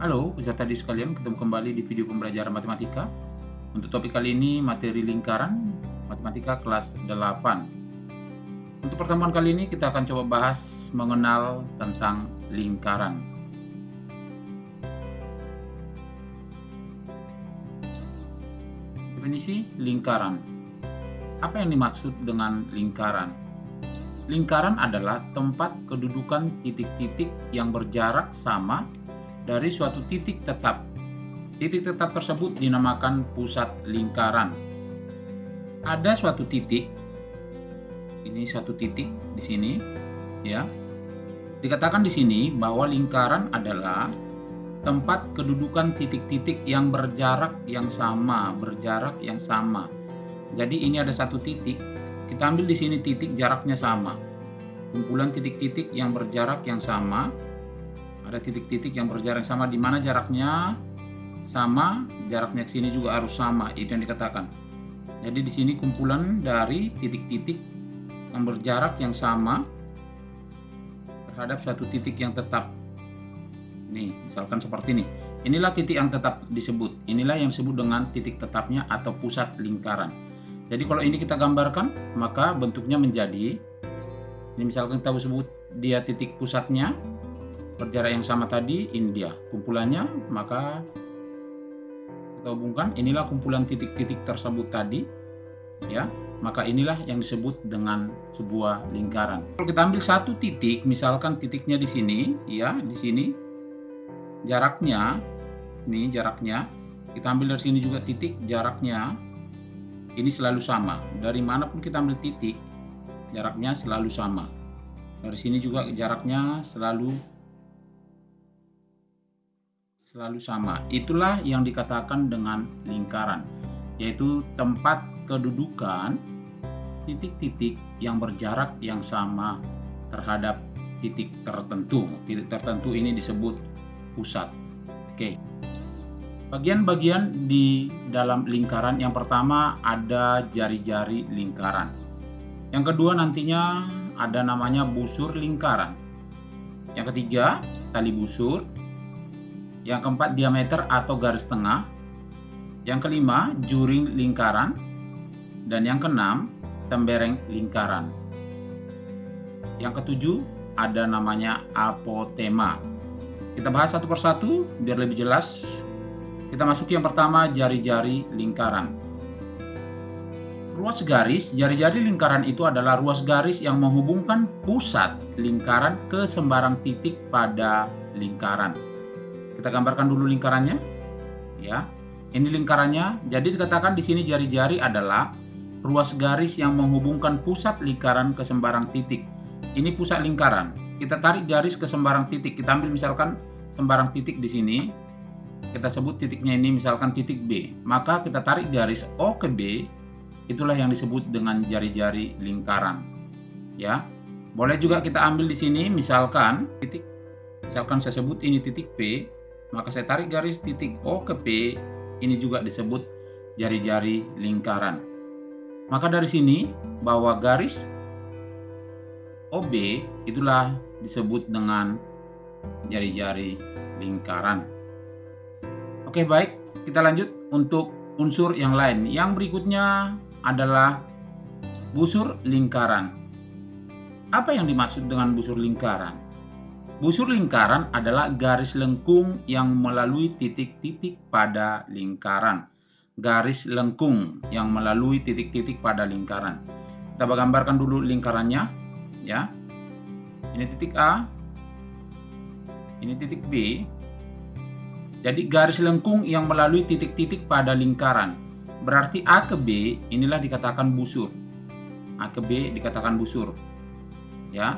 Halo peserta didik sekalian, ketemu kembali di video pembelajaran matematika. Untuk topik kali ini materi lingkaran matematika kelas 8. Untuk pertemuan kali ini kita akan coba bahas mengenal tentang lingkaran. Definisi lingkaran. Apa yang dimaksud dengan lingkaran? Lingkaran adalah tempat kedudukan titik-titik yang berjarak sama dari suatu titik tetap. Titik tetap tersebut dinamakan pusat lingkaran. Ada suatu titik, ini suatu titik di sini, ya. Dikatakan di sini bahwa lingkaran adalah tempat kedudukan titik-titik yang berjarak yang sama, Jadi ini ada satu titik, kita ambil di sini titik jaraknya sama. Kumpulan titik-titik yang berjarak yang sama. Ada titik-titik yang berjarak sama, di mana jaraknya sama, jaraknya ke sini juga harus sama, itu yang dikatakan. Jadi di sini kumpulan dari titik-titik yang berjarak yang sama terhadap suatu titik yang tetap. Nih, misalkan seperti ini. Inilah titik yang tetap disebut. Inilah yang disebut dengan titik tetapnya atau pusat lingkaran. Jadi kalau ini kita gambarkan, maka bentuknya menjadi, ini misalkan kita sebut dia titik pusatnya, berjarak yang sama tadi, ini dia kumpulannya, maka kita hubungkan, inilah kumpulan titik-titik tersebut tadi, ya, maka inilah yang disebut dengan sebuah lingkaran. Kalau kita ambil satu titik, misalkan titiknya di sini, ya, di sini, jaraknya, ini jaraknya, kita ambil dari sini juga titik, jaraknya, ini selalu sama. Dari manapun kita ambil titik, jaraknya selalu sama. Dari sini juga jaraknya selalu sama. Itulah yang dikatakan dengan lingkaran, yaitu tempat kedudukan titik-titik yang berjarak yang sama terhadap titik tertentu. Titik tertentu ini disebut pusat. Oke. Bagian-bagian di dalam lingkaran, yang pertama ada jari-jari lingkaran. Yang kedua nantinya ada namanya busur lingkaran. Yang ketiga, tali busur. Yang keempat, diameter atau garis tengah. Yang kelima, juring lingkaran. Dan yang keenam, tembereng lingkaran. Yang ketujuh, ada namanya apotema. Kita bahas satu persatu biar lebih jelas. Kita masuki yang pertama, jari-jari lingkaran. Ruas garis, jari-jari lingkaran itu adalah ruas garis yang menghubungkan pusat lingkaran ke sembarang titik pada lingkaran. Kita gambarkan dulu lingkarannya, ya. Ini lingkarannya. Jadi dikatakan di sini jari-jari adalah ruas garis yang menghubungkan pusat lingkaran ke sembarang titik. Ini pusat lingkaran. Kita tarik garis ke sembarang titik. Kita ambil misalkan sembarang titik di sini. Kita sebut titiknya ini misalkan titik B. Maka kita tarik garis O ke B. Itulah yang disebut dengan jari-jari lingkaran. Ya. Boleh juga kita ambil di sini misalkan titik, misalkan saya sebut ini titik P, maka saya tarik garis titik O ke P, ini juga disebut jari-jari lingkaran. Maka dari sini bahwa garis OB itulah disebut dengan jari-jari lingkaran. Oke, baik, kita lanjut untuk unsur yang lain. Yang berikutnya adalah busur lingkaran. Apa yang dimaksud dengan busur lingkaran? Busur lingkaran adalah garis lengkung yang melalui titik-titik pada lingkaran. Garis lengkung yang melalui titik-titik pada lingkaran. Kita gambarkan dulu lingkarannya, ya. Ini titik A, ini titik B. Jadi garis lengkung yang melalui titik-titik pada lingkaran. Berarti A ke B inilah dikatakan busur. A ke B dikatakan busur. Ya.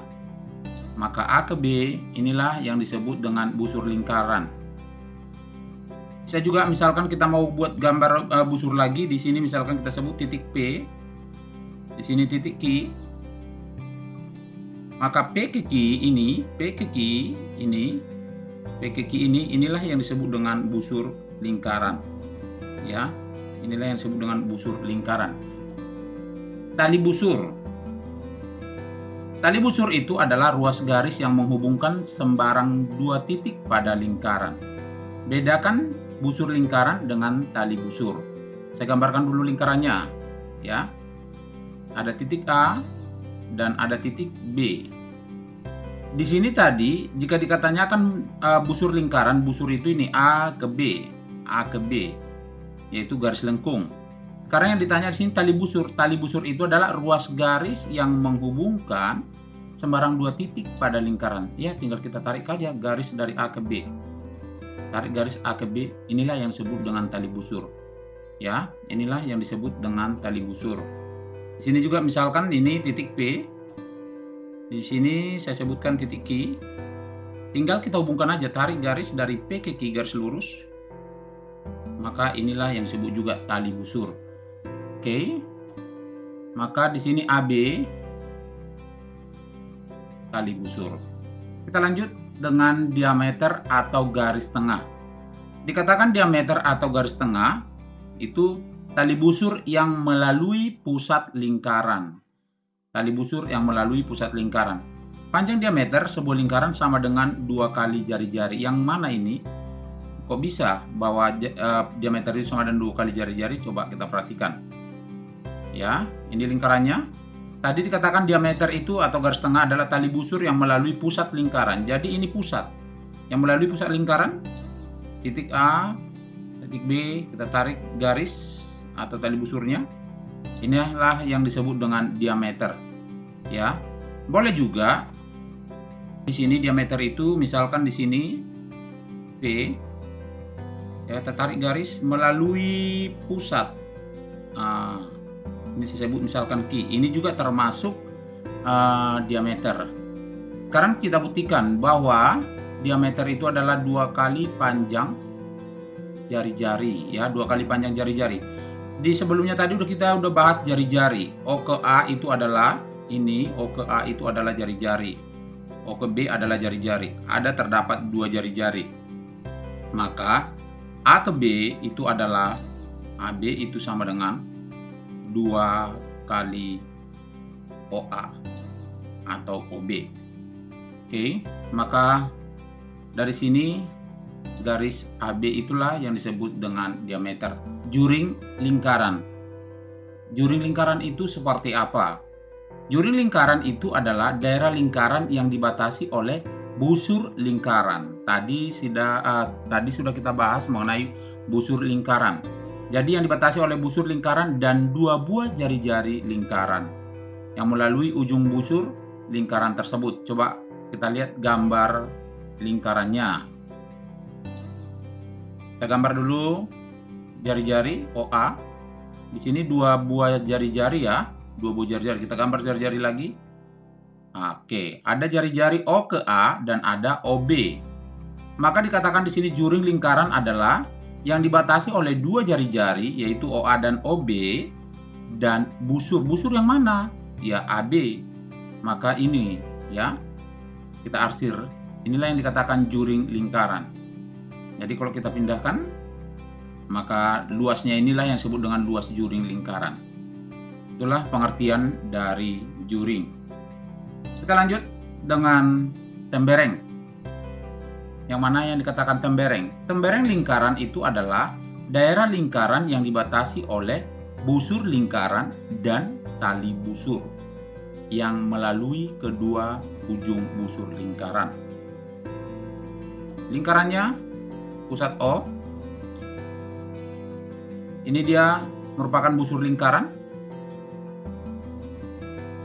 Maka A ke B inilah yang disebut dengan busur lingkaran. Bisa juga misalkan kita mau buat gambar busur lagi, di sini misalkan kita sebut titik P, di sini titik Q. Maka P ke Q ini, inilah yang disebut dengan busur lingkaran. Ya, inilah yang disebut dengan busur lingkaran. Tali busur. Tali busur itu adalah ruas garis yang menghubungkan sembarang dua titik pada lingkaran. Bedakan busur lingkaran dengan tali busur. Saya gambarkan dulu lingkarannya, ya. Ada titik A dan ada titik B. Di sini tadi jika dikatanyakan busur lingkaran, busur itu ini A ke B, yaitu garis lengkung. Sekarang yang ditanya di sini tali busur. Tali busur itu adalah ruas garis yang menghubungkan sembarang dua titik pada lingkaran. Ya, tinggal kita tarik aja garis dari A ke B. Tarik garis A ke B, inilah yang disebut dengan tali busur. Ya, inilah yang disebut dengan tali busur. Di sini juga misalkan ini titik P. Di sini saya sebutkan titik Q. Tinggal kita hubungkan aja, tarik garis dari P ke Q garis lurus. Maka inilah yang disebut juga tali busur. Oke. Maka di sini AB tali busur. Kita lanjut dengan diameter atau garis tengah. Dikatakan diameter atau garis tengah itu tali busur yang melalui pusat lingkaran. Tali busur yang melalui pusat lingkaran. Panjang diameter sebuah lingkaran sama dengan 2 kali jari-jari. Yang mana ini? Kok bisa bahwa diameter itu sama dengan 2 kali jari-jari? Coba kita perhatikan. Ya, ini lingkarannya. Tadi dikatakan diameter itu atau garis tengah adalah tali busur yang melalui pusat lingkaran. Jadi ini pusat. Yang melalui pusat lingkaran, titik A, titik B, kita tarik garis atau tali busurnya. Inilah yang disebut dengan diameter. Ya. Boleh juga di sini diameter itu misalkan di sini P. Ya, kita tarik garis melalui pusat. Ini saya sebut misalkan Q. Ini juga termasuk diameter. Sekarang kita buktikan bahwa diameter itu adalah 2 kali panjang jari-jari, ya, 2 kali panjang jari-jari. Di sebelumnya tadi kita udah bahas jari-jari. O ke A itu adalah ini, O ke A itu adalah jari-jari. O ke B adalah jari-jari. Ada terdapat 2 jari-jari. Maka A ke B itu adalah AB itu sama dengan 2 kali OA atau OB. Oke, maka dari sini garis AB itulah yang disebut dengan diameter. Juring lingkaran. Juring lingkaran itu seperti apa? Juring lingkaran itu adalah daerah lingkaran yang dibatasi oleh busur lingkaran. Tadi sudah kita bahas mengenai busur lingkaran. Jadi yang dibatasi oleh busur lingkaran dan 2 buah jari-jari lingkaran yang melalui ujung busur lingkaran tersebut. Coba kita lihat gambar lingkarannya. Kita gambar dulu jari-jari OA. Di sini 2 buah jari-jari ya, 2 buah jari-jari. Kita gambar jari-jari lagi. Oke, ada jari-jari O ke A dan ada OB. Maka dikatakan di sini juring lingkaran adalah yang dibatasi oleh 2 jari-jari yaitu OA dan OB dan busur. Busur yang mana? Ya AB. Maka ini ya kita arsir. Inilah yang dikatakan juring lingkaran. Jadi kalau kita pindahkan maka luasnya inilah yang disebut dengan luas juring lingkaran. Itulah pengertian dari juring. Kita lanjut dengan tembereng. Yang mana yang dikatakan tembereng? Tembereng lingkaran itu adalah daerah lingkaran yang dibatasi oleh busur lingkaran dan tali busur yang melalui kedua ujung busur lingkaran. Lingkarannya pusat O. Ini dia merupakan busur lingkaran.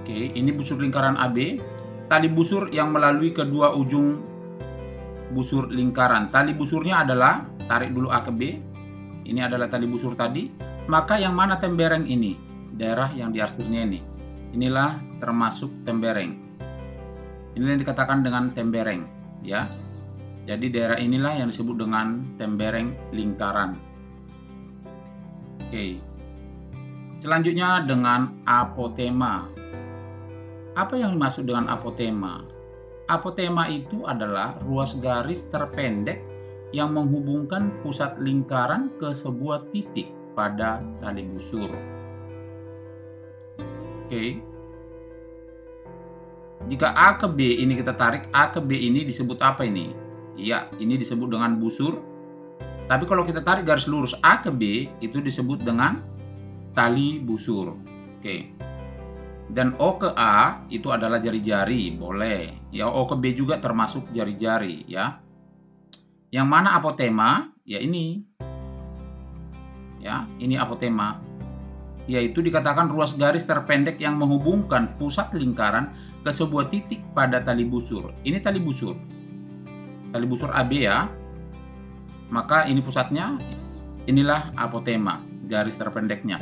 Oke, ini busur lingkaran AB. Tali busur yang melalui kedua ujung busur lingkaran. Tali busurnya adalah, tarik dulu A ke B. Ini adalah tali busur tadi. Maka yang mana tembereng ini? Daerah yang diarsirnya ini. Inilah termasuk tembereng. Inilah yang dikatakan dengan tembereng, ya. Jadi daerah inilah yang disebut dengan tembereng lingkaran. Oke. Selanjutnya dengan apotema. Apa yang dimaksud dengan apotema? Apotema itu adalah ruas garis terpendek yang menghubungkan pusat lingkaran ke sebuah titik pada tali busur. Oke. Jika A ke B ini kita tarik, A ke B ini disebut apa ini? Iya, ini disebut dengan busur Tapi kalau kita tarik garis lurus A ke B, itu disebut dengan tali busur. Oke. Dan O ke A itu adalah jari-jari, boleh. Ya, O ke B juga termasuk jari-jari, ya. Yang mana apotema? Ya ini. Ya, ini apotema. Yaitu dikatakan ruas garis terpendek yang menghubungkan pusat lingkaran ke sebuah titik pada tali busur. Ini tali busur. Tali busur AB ya. Maka ini pusatnya. Inilah apotema, garis terpendeknya.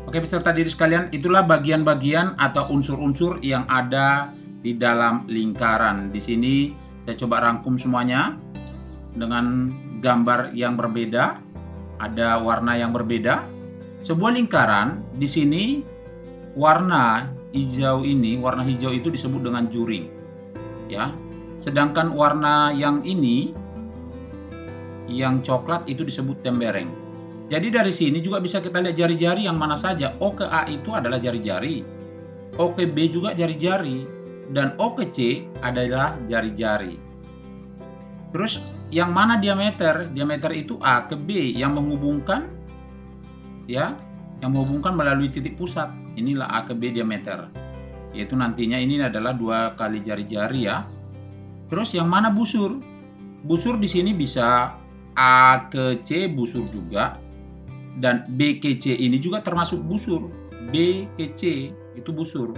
Oke, peserta didik sekalian, itulah bagian-bagian atau unsur-unsur yang ada di dalam lingkaran. Di sini saya coba rangkum semuanya dengan gambar yang berbeda, ada warna yang berbeda. Sebuah lingkaran di sini warna hijau ini, warna hijau itu disebut dengan juring, ya. Sedangkan warna yang ini, yang coklat itu disebut tembereng. Jadi dari sini juga bisa kita lihat jari-jari yang mana saja. O ke A itu adalah jari-jari, O ke B juga jari-jari, dan O ke C adalah jari-jari. Terus yang mana diameter? Diameter itu A ke B yang menghubungkan, ya, yang menghubungkan melalui titik pusat. Inilah A ke B diameter. Yaitu nantinya ini adalah 2 kali jari-jari ya. Terus yang mana busur? Busur di sini bisa A ke C busur juga. Dan B ke C ini juga termasuk busur. B ke C itu busur.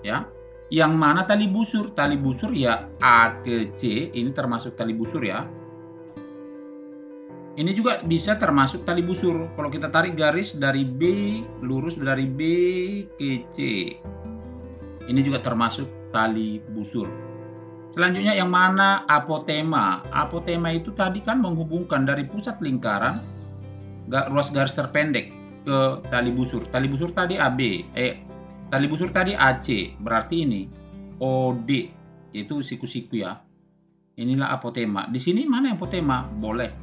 Ya. Yang mana tali busur? Tali busur ya A ke C ini termasuk tali busur ya. Ini juga bisa termasuk tali busur. Kalau kita tarik garis dari B, lurus dari B ke C. Ini juga termasuk tali busur. Selanjutnya yang mana apotema? Apotema itu tadi kan menghubungkan dari pusat lingkaran ruas garis terpendek ke tali busur. Tali busur tadi AB, tali busur tadi AC, berarti ini OD, yaitu siku-siku ya. Inilah apotema. Di sini mana apotema? Boleh.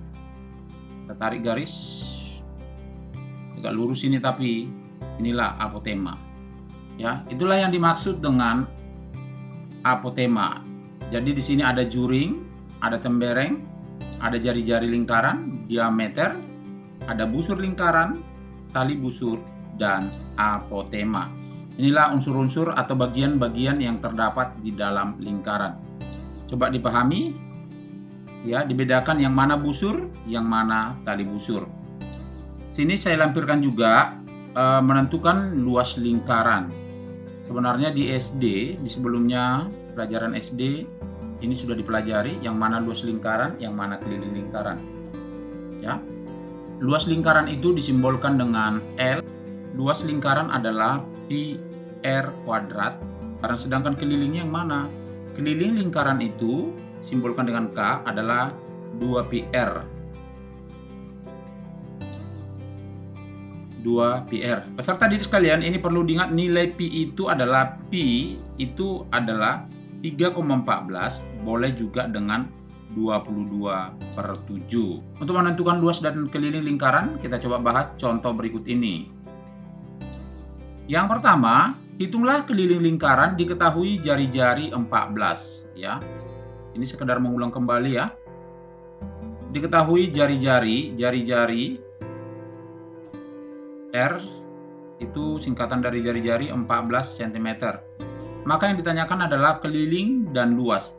Kita tarik garis agak lurus ini, tapi inilah apotema. Ya, itulah yang dimaksud dengan apotema. Jadi di sini ada juring, ada tembereng, ada jari-jari lingkaran, diameter, ada busur lingkaran, tali busur, dan apotema. Inilah unsur-unsur atau bagian-bagian yang terdapat di dalam lingkaran. Coba dipahami, ya, dibedakan yang mana busur, yang mana tali busur. Sini saya lampirkan juga menentukan luas lingkaran. Sebenarnya di SD, di sebelumnya pelajaran SD, ini sudah dipelajari yang mana luas lingkaran, yang mana keliling lingkaran. Ya. Luas lingkaran itu disimbolkan dengan L. Luas lingkaran adalah pi R kuadrat. Sedangkan kelilingnya yang mana? Keliling lingkaran itu simbolkan dengan K adalah 2pi R. 2πr. Peserta didik sekalian, ini perlu diingat nilai pi itu adalah 3,14, boleh juga dengan 22/7. Untuk menentukan luas dan keliling lingkaran, kita coba bahas contoh berikut ini. Yang pertama, hitunglah keliling lingkaran diketahui jari-jari 14, ya. Ini sekedar mengulang kembali ya. Diketahui jari-jari R itu singkatan dari jari-jari 14 cm. Maka yang ditanyakan adalah keliling dan luas.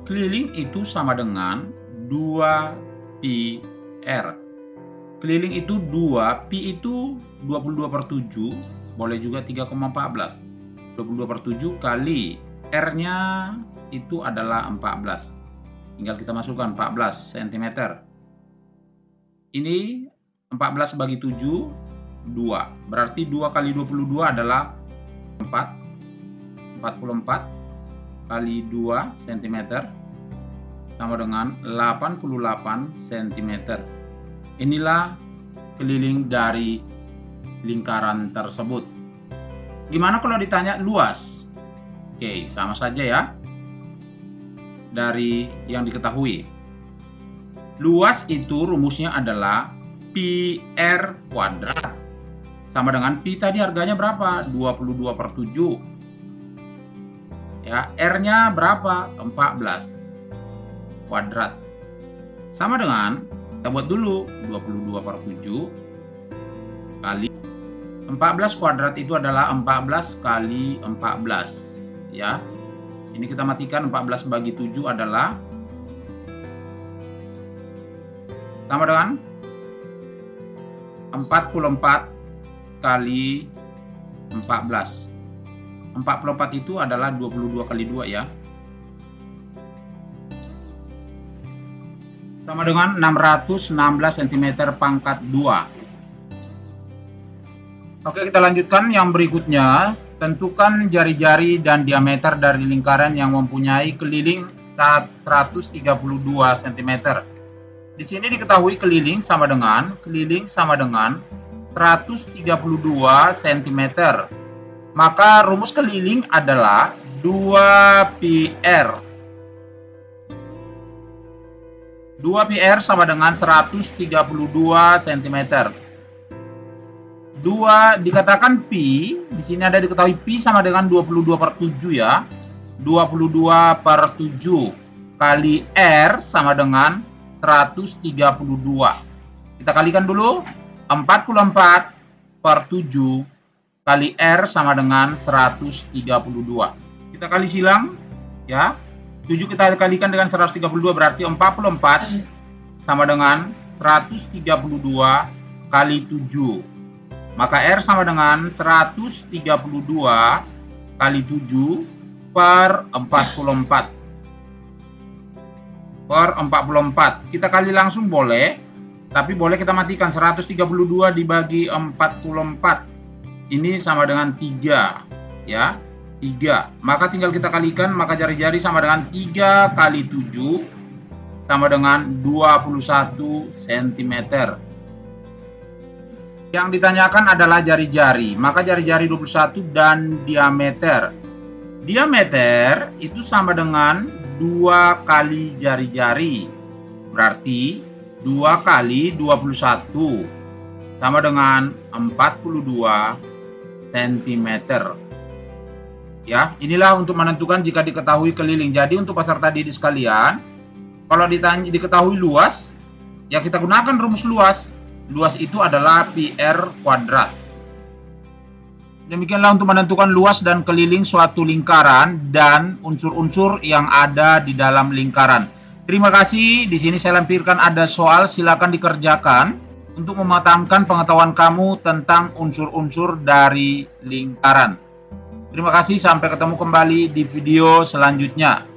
Keliling itu sama dengan 2pi R. Keliling itu 2, pi itu 22/7, boleh juga 3,14. 22/7 kali R-nya itu adalah 14. Tinggal kita masukkan 14 cm. Ini 14 bagi 7, 2. Berarti 2 kali 22 adalah 4. 44 kali 2 cm sama dengan 88 cm. Inilah keliling dari lingkaran tersebut. Gimana kalau ditanya luas? Oke, sama saja ya. Dari yang diketahui. Luas itu rumusnya adalah pi R kuadrat. Sama dengan pi tadi harganya berapa? 22/7. Ya, R-nya berapa? 14 kuadrat. Sama dengan, kita buat dulu 22/7 kali 14 kuadrat itu adalah 14 kali 14. Ya, ini kita matikan. 14 bagi 7 adalah sama dengan 44 kali 14. 44 itu adalah 22 kali 2 ya. Sama dengan 616 cm pangkat 2. Oke, kita lanjutkan yang berikutnya. Tentukan jari-jari dan diameter dari lingkaran yang mempunyai keliling 132 cm. Di sini diketahui keliling sama dengan 132 cm. Maka rumus keliling adalah 2πr. 2πr sama dengan 132 cm. 2 dikatakan pi, di sini ada diketahui pi sama dengan 22/7 ya. 22/7 kali r sama dengan 132. Kita kalikan dulu. 44/7 kali R sama dengan 132. Kita kali silang ya. 7 kita kalikan dengan 132 berarti 44 sama dengan 132 kali 7. Maka R sama dengan 132 kali 7 per 44. Per 44. Kita kali langsung boleh, tapi boleh kita matikan. 132 dibagi 44. Ini sama dengan 3 ya. 3. Maka tinggal kita kalikan, maka jari-jari sama dengan 3 kali 7 sama dengan 21 cm. Yang ditanyakan adalah jari-jari. Maka jari-jari 21 dan diameter. Diameter itu sama dengan 2 kali jari-jari. Berarti 2 kali 21 sama dengan 42 cm. Ya, inilah untuk menentukan jika diketahui keliling. Jadi untuk peserta didik sekalian, kalau diketahui luas, ya kita gunakan rumus luas. Luas itu adalah πr kuadrat. Demikianlah untuk menentukan luas dan keliling suatu lingkaran dan unsur-unsur yang ada di dalam lingkaran. Terima kasih. Di sini saya lampirkan ada soal, silakan dikerjakan untuk mematangkan pengetahuan kamu tentang unsur-unsur dari lingkaran. Terima kasih, sampai ketemu kembali di video selanjutnya.